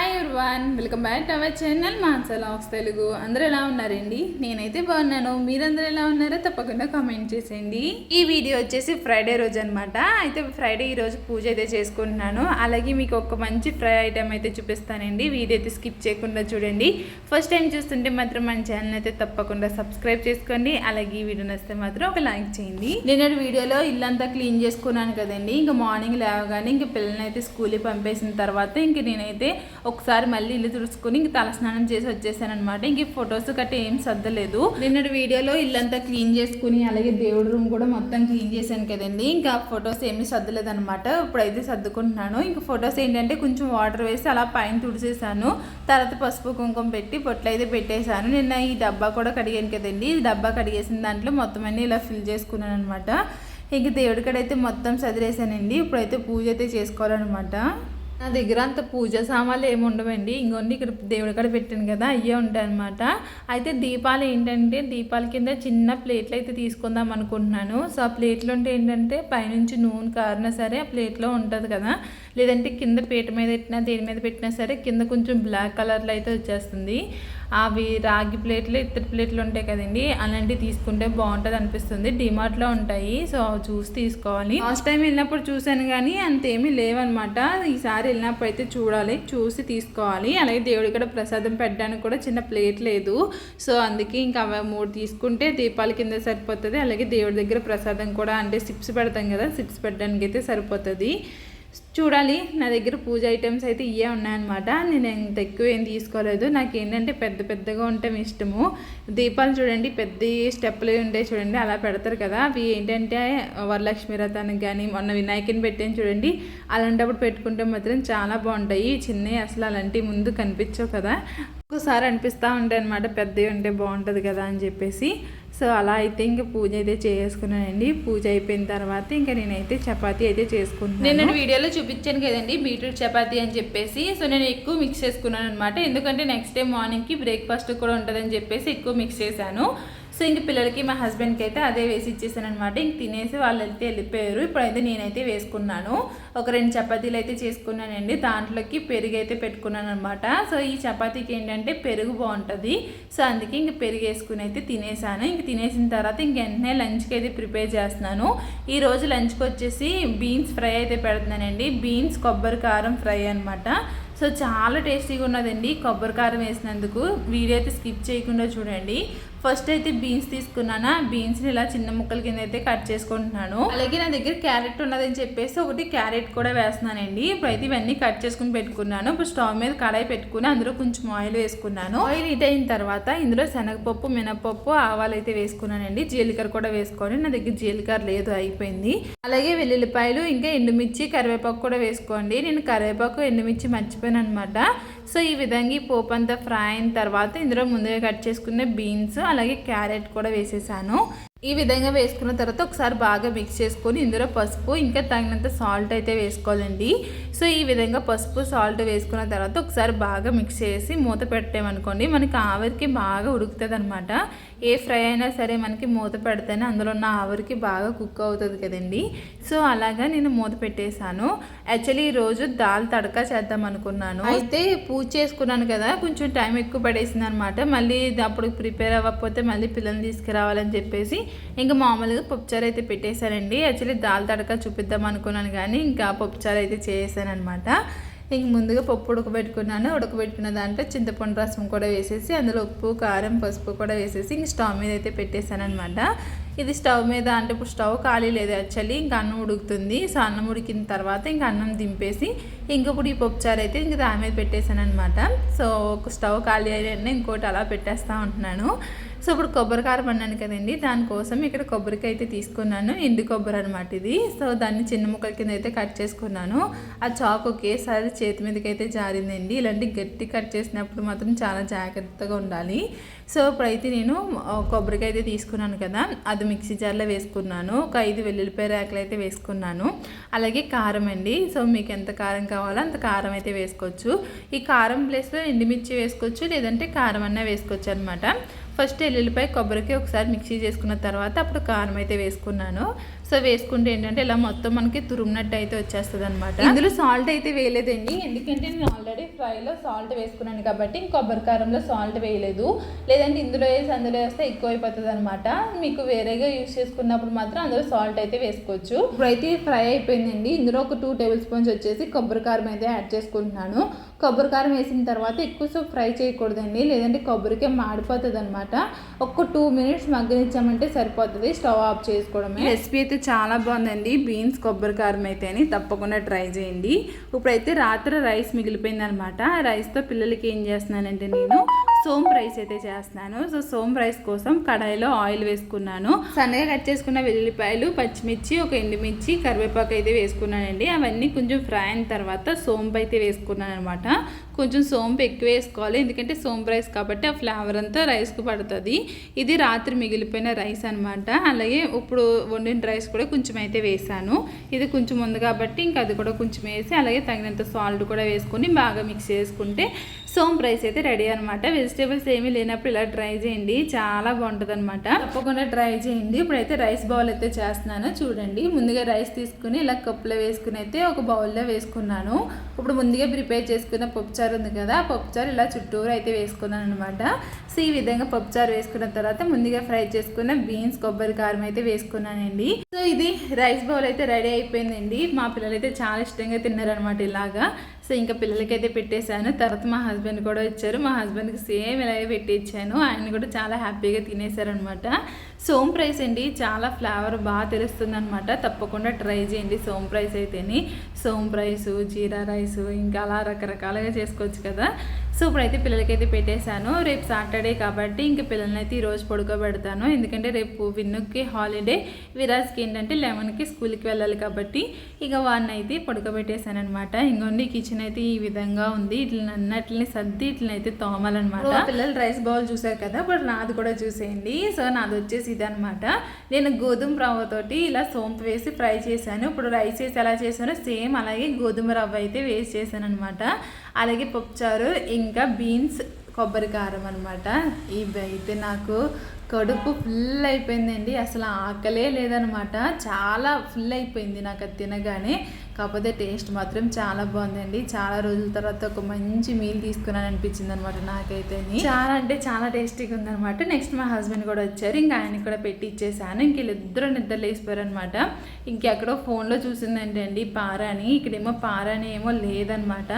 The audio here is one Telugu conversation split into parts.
Hi everyone, welcome back to our channel Mansa logs Telugu. అందరూ ఎలా ఉన్నారండి? నేనైతే బాగున్నాను. మీరందరూ ఎలా ఉన్నారో తప్పకుండా కామెంట్ చేసేయండి. ఈ వీడియో వచ్చేసి ఫ్రైడే రోజు అనమాట. అయితే ఫ్రైడే ఈ రోజు పూజ అయితే చేసుకుంటున్నాను. అలాగే మీకు ఒక మంచి ఫ్రై ఐటెం అయితే చూపిస్తానండి. వీడియో అయితే స్కిప్ చేయకుండా చూడండి. ఫస్ట్ టైం చూస్తుంటే మాత్రం మన ఛానల్ అయితే తప్పకుండా సబ్స్క్రైబ్ చేసుకోండి. అలాగే ఈ వీడియో నచ్చితే మాత్రం ఒక లైక్ చేయండి. నేను వీడియోలో ఇల్లంతా క్లీన్ చేసుకున్నాను కదండి. ఇంకా మార్నింగ్ లేవగానే ఇంక పిల్లల్ని అయితే స్కూల్కి పంపేసిన తర్వాత ఇంక నేనైతే ఒకసారి మళ్ళీ ఇల్లు తుడుచుకొని ఇంక తలస్నానం చేసి వచ్చేసాను అనమాట. ఇంక ఫొటోస్ గట్రా ఏం సర్దలేదు. నిన్నటి వీడియోలో ఇల్లంతా క్లీన్ చేసుకుని అలాగే దేవుడి రూమ్ కూడా మొత్తం క్లీన్ చేశాను కదండి. ఇంకా ఫొటోస్ ఏమీ సర్దలేదు అనమాట. ఇప్పుడైతే సర్దుకుంటున్నాను. ఇంక ఫొటోస్ ఏంటంటే కొంచెం వాటర్ వేసి అలా పైన తుడిసేసాను. తర్వాత పసుపు కుంకుమ పెట్టి పొట్లు అయితే పెట్టేశాను. నిన్న ఈ డబ్బా కూడా కడిగాను కదండి. ఈ డబ్బా కడిగేసిన దాంట్లో మొత్తం అన్నీ ఇలా ఫిల్ చేసుకున్నాను అనమాట. ఇంక దేవుడి కాడైతే మొత్తం సదిరేసానండి. ఇప్పుడైతే పూజ అయితే చేసుకోవాలన్నమాట. నా దగ్గర అంత పూజ సామాన్లు ఏమి ఉండవండి. ఇంకొండి ఇక్కడ దేవుడి కాడ పెట్టాను కదా, అయ్యే ఉంటాయి అనమాట. అయితే దీపాలు ఏంటంటే దీపాల కింద చిన్న ప్లేట్లు అయితే తీసుకుందాం అనుకుంటున్నాను. సో ఆ ప్లేట్లు ఉంటే ఏంటంటే పైనుంచి నూనె కారినా సరే ఆ ప్లేట్లో ఉంటుంది కదా, లేదంటే కింద పీట మీద పెట్టినా దేని మీద పెట్టినా సరే కింద కొంచెం బ్లాక్ కలర్లో అయితే వచ్చేస్తుంది. అవి రాగి ప్లేట్లు ఇత్తడి ప్లేట్లు ఉంటాయి కదండి, అలాంటివి తీసుకుంటే బాగుంటుంది అనిపిస్తుంది. డిమార్ట్లో ఉంటాయి. సో చూసి తీసుకోవాలి. లాస్ట్ టైం వెళ్ళినప్పుడు చూశాను కానీ అంతేమీ లేవన్నమాట. ఈసారి వెళ్ళినప్పుడు అయితే చూసి తీసుకోవాలి. అలాగే దేవుడి కూడా ప్రసాదం పెట్టడానికి కూడా చిన్న ప్లేట్ లేదు. సో అందుకే ఇంకా అవి 3 తీసుకుంటే దీపాల కింద సరిపోతుంది. అలాగే దేవుడి దగ్గర ప్రసాదం కూడా అంటే సిప్స్ పెడతాం కదా, సిప్స్ పెట్టడానికి అయితే సరిపోతుంది. చూడాలి. నా దగ్గర పూజ ఐటమ్స్ అయితే ఇవే ఉన్నాయన్నమాట. నేను ఎంత ఎక్కువ ఏం తీసుకోలేదు. నాకు ఏంటంటే పెద్దగా ఉండటం ఇష్టము. దీపాలు చూడండి, పెద్ద స్టెప్పులు ఉంటాయి చూడండి, అలా పెడతారు కదా. అవి ఏంటంటే వరలక్ష్మి వ్రతానికి కానీ మొన్న వినాయకుని పెట్టాను చూడండి, అలాంటప్పుడు పెట్టుకుంటే మాత్రం చాలా బాగుంటాయి. చిన్నవి అసలు అలాంటివి ముందు కనిపించవు కదా, ఒక్కోసారి అనిపిస్తూ ఉంటాయి అనమాట పెద్దవి ఉంటే బాగుంటుంది కదా అని చెప్పేసి. సో అలా అయితే ఇంకా పూజ అయితే చేసుకున్నానండి. పూజ అయిపోయిన తర్వాత ఇంకా నేనైతే చపాతీ అయితే చేసుకున్నాను. నేను వీడియోలో చూపించాను కదండి బీట్రూట్ చపాతీ అని చెప్పేసి. సో నేను ఎక్కువ మిక్స్ చేసుకున్నాను అనమాట. ఎందుకంటే నెక్స్ట్ డే మార్నింగ్కి బ్రేక్ఫాస్ట్ కూడా ఉంటుందని చెప్పేసి ఎక్కువ మిక్స్ చేశాను. సో ఇంక పిల్లలకి మా హస్బెండ్కి అయితే అదే వేసి ఇచ్చేసాను అనమాట. ఇంక తినేసి వాళ్ళు అయితే వెళ్ళిపోయారు. ఇప్పుడైతే నేనైతే వేసుకున్నాను. ఒక 2 చపాతీలు అయితే చేసుకున్నానండి. దాంట్లోకి పెరుగు అయితే పెట్టుకున్నాను అనమాట. సో ఈ చపాతీకి ఏంటంటే పెరుగు బాగుంటుంది. సో అందుకే ఇంక పెరుగు వేసుకుని అయితే తినేసాను. ఇంక తినేసిన తర్వాత ఇంక వెంటనే లంచ్కి అయితే ప్రిపేర్ చేస్తున్నాను. ఈరోజు లంచ్కి వచ్చేసి బీన్స్ ఫ్రై అయితే పెడుతున్నానండి. బీన్స్ కొబ్బరి కారం ఫ్రై అనమాట. సో చాలా టేస్టీగా ఉన్నదండి కొబ్బరి కారం వేసినందుకు. వీడియో అయితే స్కిప్ చేయకుండా చూడండి. ఫస్ట్ అయితే బీన్స్ తీసుకున్నాను. బీన్స్ని ఇలా చిన్న ముక్కల కింద అయితే కట్ చేసుకుంటున్నాను. అలాగే నా దగ్గర క్యారెట్ ఉన్నదని చెప్పేసి ఒకటి క్యారెట్ కూడా వేస్తున్నానండి. ఇప్పుడైతే ఇవన్నీ కట్ చేసుకుని పెట్టుకున్నాను. ఇప్పుడు స్టవ్ మీద కడాయి పెట్టుకుని అందులో కొంచెం ఆయిల్ వేసుకున్నాను. ఆయిల్ హీట్ అయిన తర్వాత ఇందులో శనగపప్పు, మినపప్పు, ఆవాలు అయితే వేసుకున్నానండి. జీలకర్ర కూడా వేసుకోండి. నా దగ్గర జీలకర్ర లేదు, అయిపోయింది. అలాగే వెల్లుల్లిపాయలు, ఇంకా ఎండుమిర్చి, కరివేపాకు కూడా వేసుకోండి. నేను కరివేపాకు, ఎండుమిర్చి మర్చిపోయాను అనమాట. సో ఈ విధంగా ఈ పోపు అంతా ఫ్రై అయిన తర్వాత ఇందులో ముందుగా కట్ చేసుకునే బీన్స్ అలాగే క్యారెట్ కూడా వేసేసాను. ఈ విధంగా వేసుకున్న తర్వాత ఒకసారి బాగా మిక్స్ చేసుకొని ఇందులో పసుపు ఇంకా తగినంత సాల్ట్ అయితే వేసుకోవాలండి. సో ఈ విధంగా పసుపు సాల్ట్ వేసుకున్న తర్వాత ఒకసారి బాగా మిక్స్ చేసి మూత పెట్టామనుకోండి మనకి ఆవిరికి బాగా ఉడుకుతుంది అనమాట. ఏ ఫ్రై అయినా సరే మనకి మూత పెడితేనే అందులో ఉన్న ఆవిరికి బాగా కుక్ అవుతుంది కదండి. సో అలాగా నేను మూత పెట్టేశాను. యాక్చువల్లీ ఈరోజు దాల్ తడకా చేద్దాం అనుకున్నాను. అయితే పూజ చేసుకున్నాను కదా, కొంచెం టైం ఎక్కువ పడేసింది అనమాట. మళ్ళీ అప్పుడు ప్రిపేర్ అవ్వకపోతే మళ్ళీ పిల్లల్ని తీసుకురావాలని చెప్పేసి ఇంకా మామూలుగా పప్పుచారు అయితే పెట్టేశానండి. యాక్చువల్లీ దాల్ తడక చూపిద్దాం అనుకున్నాను కానీ ఇంకా పప్పుచారు అయితే చేసాను అనమాట. ఇంక ముందుగా పప్పు ఉడకబెట్టుకున్న దాంట్లో చింతపండు రసం కూడా వేసేసి అందులో ఉప్పు, కారం, పసుపు కూడా వేసేసి ఇంక స్టవ్ మీద అయితే పెట్టేశాను అనమాట. ఇది స్టవ్ మీద అంటే ఇప్పుడు స్టవ్ ఖాళీ లేదు యాక్చువల్లీ, ఇంకా అన్నం ఉడుకుతుంది. సో అన్నం ఉడికిన తర్వాత ఇంకా అన్నం దింపేసి ఇంకొకటి ఈ పప్పుచారు అయితే ఇంక దాని మీద పెట్టేశాను అనమాట. సో ఒక స్టవ్ ఖాళీ అయ్యాక ఇంకోటి అలా పెట్టేస్తూ ఉంటున్నాను. సో ఇప్పుడు కొబ్బరి కారం అన్నాను కదండి, దానికోసం ఇక్కడ కొబ్బరికాయ అయితే తీసుకున్నాను. ఎండు కొబ్బరి అనమాట ఇది. సో దాన్ని చిన్న ముక్కల కింద అయితే కట్ చేసుకున్నాను. ఆ చాకు ఒకేసారి చేతి మీదకి అయితే జారిందండి. ఇలాంటి గట్టి కట్ చేసినప్పుడు మాత్రం చాలా జాగ్రత్తగా ఉండాలి. సో ఇప్పుడైతే నేను కొబ్బరికాయ అయితే తీసుకున్నాను కదా, అది మిక్సీ జార్లో వేసుకున్నాను. ఒక 5 వెల్లుల్లిపాయ రేకలు అయితే వేసుకున్నాను. అలాగే కారం అండి. సో మీకు ఎంత కారం కావాలో అంత కారం అయితే వేసుకోవచ్చు. ఈ కారం ప్లేస్లో ఎండుమిర్చి వేసుకోవచ్చు, లేదంటే కారం అన్నా వేసుకోవచ్చు అనమాట. ఫస్ట్ ఎల్లుల్లిపాయ కొబ్బరికి ఒకసారి మిక్సీ చేసుకున్న తర్వాత అప్పుడు కారం అయితే వేసుకున్నాను. సో వేసుకుంటే ఏంటంటే ఇలా మొత్తం మనకి తురుమునట్టు అయితే వచ్చేస్తుంది అనమాట. ఇందులో సాల్ట్ అయితే వేయలేదండి, ఎందుకంటే నేను ఆల్రెడీ ఫ్రైలో సాల్ట్ వేసుకున్నాను కాబట్టి కొబ్బరి కారంలో సాల్ట్ వేయలేదు. లేదంటే ఇందులో వేసి అందులో వేస్తే ఎక్కువ అయిపోతుంది అనమాట. మీకు వేరేగా యూస్ చేసుకున్నప్పుడు మాత్రం అందులో సాల్ట్ అయితే వేసుకోవచ్చు. ఇప్పుడైతే ఫ్రై అయిపోయిందండి. ఇందులో ఒక 2 టేబుల్ స్పూన్స్ వచ్చేసి కొబ్బరి కారం అయితే యాడ్ చేసుకుంటున్నాను. కొబ్బరి కారం వేసిన తర్వాత ఎక్కువసేపు ఫ్రై చేయకూడదండి, లేదంటే కొబ్బరికే మాడిపోతుంది అనమాట. ఒక 2 మినిట్స్ మగ్గనిచ్చామంటే సరిపోతుంది, స్టవ్ ఆఫ్ చేసుకోవడమే. రెసిపీ అయితే చాలా బాగుందండి. బీన్స్ కొబ్బరి కారం అయితే అని తప్పకుండా ట్రై చేయండి. ఇప్పుడైతే రాత్రి రైస్ మిగిలిపోయింది అనమాట. రైస్తో పిల్లలకి ఏం చేస్తున్నానంటే నేను సోంపు రైస్ అయితే చేస్తున్నాను. సో సోంపు రైస్ కోసం కడాయిలో ఆయిల్ వేసుకున్నాను. సన్నగా కట్ చేసుకున్న వెల్లుల్లిపాయలు, పచ్చిమిర్చి, ఒక ఎండుమిర్చి, కరివేపాకు అయితే వేసుకున్నానండి. అవన్నీ కొంచెం ఫ్రై అయిన తర్వాత సోంపు అయితే వేసుకున్నాను అనమాట. కొంచెం సోంపు ఎక్కువ వేసుకోవాలి, ఎందుకంటే సోంపు రైస్ కాబట్టి ఆ ఫ్లేవర్ అంతా రైస్కు పడుతుంది. ఇది రాత్రి మిగిలిపోయిన రైస్ అనమాట. అలాగే ఇప్పుడు వండిన రైస్ కూడా కొంచెం అయితే వేసాను. ఇది కొంచెం ఉంది కాబట్టి ఇంకా అది కూడా కొంచెం వేసి అలాగే తగినంత సాల్ట్ కూడా వేసుకొని బాగా మిక్స్ చేసుకుంటే సోంపు రైస్ అయితే రెడీ అనమాట. వెజిటేబుల్స్ ఏమీ లేనప్పుడు ఇలా ట్రై చేయండి, చాలా బాగుంటుంది అనమాట. తప్పకుండా ట్రై చేయండి. ఇప్పుడైతే రైస్ బౌల్ అయితే చేస్తున్నాను చూడండి. ముందుగా రైస్ తీసుకుని ఇలా కప్పులో వేసుకుని అయితే ఒక బౌల్లో వేసుకున్నాను. ఇప్పుడు ముందుగా ప్రిపేర్ చేసుకున్న పప్పుచారు ఉంది కదా, పప్పుచారు ఇలా చుట్టూరు అయితే వేసుకున్నాను అనమాట. సో ఈ విధంగా పప్పుచారు వేసుకున్న తర్వాత ముందుగా ఫ్రై చేసుకున్న బీన్స్ కొబ్బరి కారం అయితే వేసుకున్నానండి. సో ఇది రైస్ బౌల్ అయితే రెడీ అయిపోయిందండి. మా పిల్లలు అయితే చాలా ఇష్టంగా తిన్నారనమాట ఇలాగా. సో ఇంకా పిల్లలకైతే పెట్టేశాను. తర్వాత మా హస్బెండ్ కూడా వచ్చారు. మా హస్బెండ్కి సేమ్ ఇలాగే పెట్టి ఇచ్చాను. ఆయన కూడా చాలా హ్యాపీగా తినేశారనమాట. సోంపు రైస్ అండి, చాలా ఫ్లేవర్ బాగా తెలుస్తుంది అనమాట. తప్పకుండా ట్రై చేయండి సోంపు రైస్ అయితేని. సోంపు రైసు, జీరా రైసు, ఇంకా అలా రకరకాలుగా చేసుకోవచ్చు కదా. సో ఇప్పుడైతే పిల్లలకైతే పెట్టేశాను. రేపు సాటర్డే కాబట్టి ఇంక పిల్లల్ని అయితే ఈరోజు పడుకోబెడతాను, ఎందుకంటే రేపు విన్నుకి హాలిడే, విరాజ్కి ఏంటంటే 11కి స్కూల్కి వెళ్ళాలి కాబట్టి ఇక వాడిని అయితే పడుకోబెట్టేశాను అనమాట. ఇంకొండి కిచెన్ అయితే ఈ విధంగా ఉంది. ఇట్లా అన్నట్లని సర్ది ఇట్లా అయితే తోమాలన్నమాట. పిల్లలు రైస్ బౌల్ చూసారు కదా, ఇప్పుడు నాది కూడా చూసేయండి. సో నాది వచ్చేసి ఇదనమాట. నేను గోధుమ రవ్వతోటి ఇలా సోంపు వేసి ఫ్రై చేశాను. ఇప్పుడు రైస్ వేసి ఎలా చేశానో సేమ్ అలాగే గోధుమ రవ్వ అయితే వేసి చేశాను అనమాట. అలాగే పప్పుచారు, ఇంకా బీన్స్ కొబ్బరి కారం అనమాట. ఇవి అయితే నాకు కడుపు ఫుల్ అయిపోయిందండి. అసలు ఆకలే లేదనమాట, చాలా ఫుల్ అయిపోయింది నాకు అది తినగానే. కాకపోతే టేస్ట్ మాత్రం చాలా బాగుందండి. చాలా రోజుల తర్వాత ఒక మంచి మీల్ తీసుకున్నాను అనిపించింది అనమాట నాకైతే. చాలా అంటే చాలా టేస్టీగా ఉందనమాట. నెక్స్ట్ మా హస్బెండ్ కూడా వచ్చారు, ఇంకా ఆయనకి కూడా పెట్టి ఇచ్చేసాను. ఇంక వీళ్ళిద్దరూ నిద్రలు వేసిపోయారు అనమాట. ఇంకెక్కడో ఫోన్లో చూసిందంటే అండి పారాని, ఇక్కడేమో పారాని ఏమో లేదనమాట.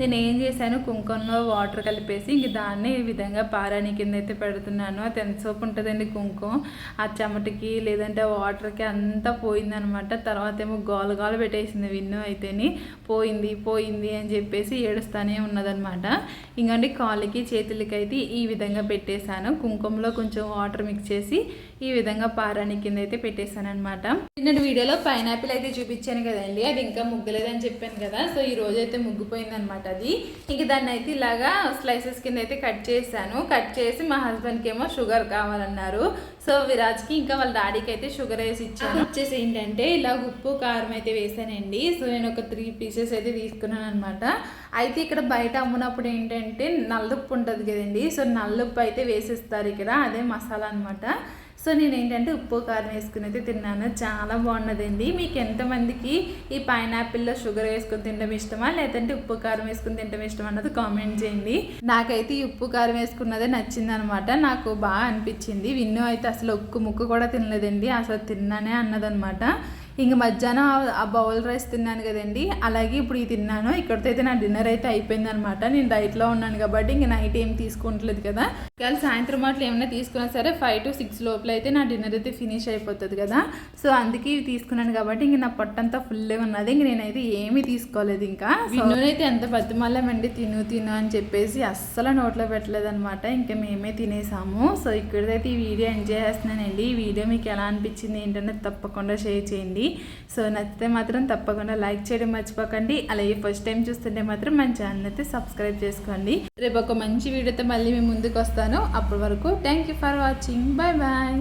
నేను ఏం చేశాను, కుంకుమలో వాటర్ కలిపేసి ఇంక దాన్ని ఈ విధంగా పారాని కింద అయితే పెడుతున్నాను. అది ఎంత సోపు ఉంటుందండి కుంకుమ, ఆ చెమటకి లేదంటే వాటర్కి అంతా పోయిందనమాట. తర్వాత ఏమో గోల గోల పెట్టేసింది విన్ను అయితేని. పోయింది పోయింది అని చెప్పేసి ఏడుస్తూనే ఉన్నదనమాట. ఇంకండి కాళ్ళకి చేతులకి అయితే ఈ విధంగా పెట్టేశాను. కుంకుమలో కొంచెం వాటర్ మిక్స్ చేసి ఈ విధంగా పారాని కింద అయితే పెట్టేశాను అనమాట. నిన్నటి వీడియోలో పైనాపిల్ అయితే చూపించాను కదండి, అది ఇంకా ముగ్గలేదని చెప్పాను కదా. సో ఈ రోజు అయితే ముగ్గిపోయింది అనమాట అది. ఇంక దాన్ని అయితే ఇలాగా స్లైసెస్ కింద అయితే కట్ చేశాను. కట్ చేసి మా హస్బెండ్కి ఏమో షుగర్ కావాలన్నారు. సో విరాజ్కి ఇంకా వాళ్ళ డాడీకి అయితే షుగర్ వేసి ఇచ్చాను. వచ్చేసి ఏంటంటే ఇలా ఉప్పు కారం అయితే వేసానండి. సో నేను ఒక 3 పీసెస్ అయితే తీసుకున్నాను అనమాట. అయితే ఇక్కడ బయట అమ్మునప్పుడు ఏంటంటే నల్లుప్పు ఉంటుంది కదండి, సో నల్లుప్పు అయితే వేసిస్తారు ఇక్కడ, అదే మసాలా అనమాట. సో నేను ఏంటంటే ఉప్పు కారం వేసుకుని అయితే తిన్నాను, చాలా బాగున్నదండి. మీకు ఎంతమందికి ఈ పైనాపిల్లో షుగర్ వేసుకుని తినడం ఇష్టమా, లేదంటే ఉప్పు కారం వేసుకుని తినడం ఇష్టం అన్నది కామెంట్ చేయండి. నాకైతే ఈ ఉప్పు కారం వేసుకున్నదే నచ్చింది అనమాట, నాకు బాగా అనిపించింది. విన్ను అయితే అసలు ఒక్క ముక్క కూడా తినలేదండి, అసలు తిన్నానే అన్నదనమాట. ఇంక మధ్యాహ్నం ఆ బౌల్ రైస్ తిన్నాను కదండి, అలాగే ఇప్పుడు ఇది తిన్నాను. ఇక్కడితో అయితే నా డిన్నర్ అయితే అయిపోయింది అనమాట. నేను డైట్లో ఉన్నాను కాబట్టి ఇంక నైట్ ఏం తీసుకుంటలేదు కదా. ఇవాళ సాయంత్రం మాటలు ఏమైనా తీసుకున్నా సరే 5 to 6 లోపల అయితే నా డిన్నర్ అయితే ఫినిష్ అయిపోతుంది కదా. సో అందుకే ఇవి తీసుకున్నాను కాబట్టి ఇంక నా పొట్టంతా ఫుల్గా ఉన్నది. ఇంక నేనైతే ఏమీ తీసుకోలేదు. ఇంకా విన్నోనైతే ఎంత బతిమల్లమండి తిను తిను అని చెప్పేసి అస్సలు నోట్లో పెట్టలేదు అనమాట. ఇంకా మేమే తినేసాము. సో ఇక్కడైతే ఈ వీడియో ఎంజాయ్ చేస్తున్నానండి. ఈ వీడియో మీకు ఎలా అనిపించింది ఏంటంటే తప్పకుండా షేర్ చేయండి. సో నచ్చితే మాత్రం తప్పకుండా లైక్ చేయడం మర్చిపోకండి. అలాగే ఫస్ట్ టైం చూస్తుంటే మాత్రం మన ఛానల్ అయితే సబ్స్క్రైబ్ చేసుకోండి. రేపు ఒక మంచి వీడియోతో మళ్ళీ మేము ముందుకు వస్తాను. అప్పటి వరకు thank you for watching. Bye bye.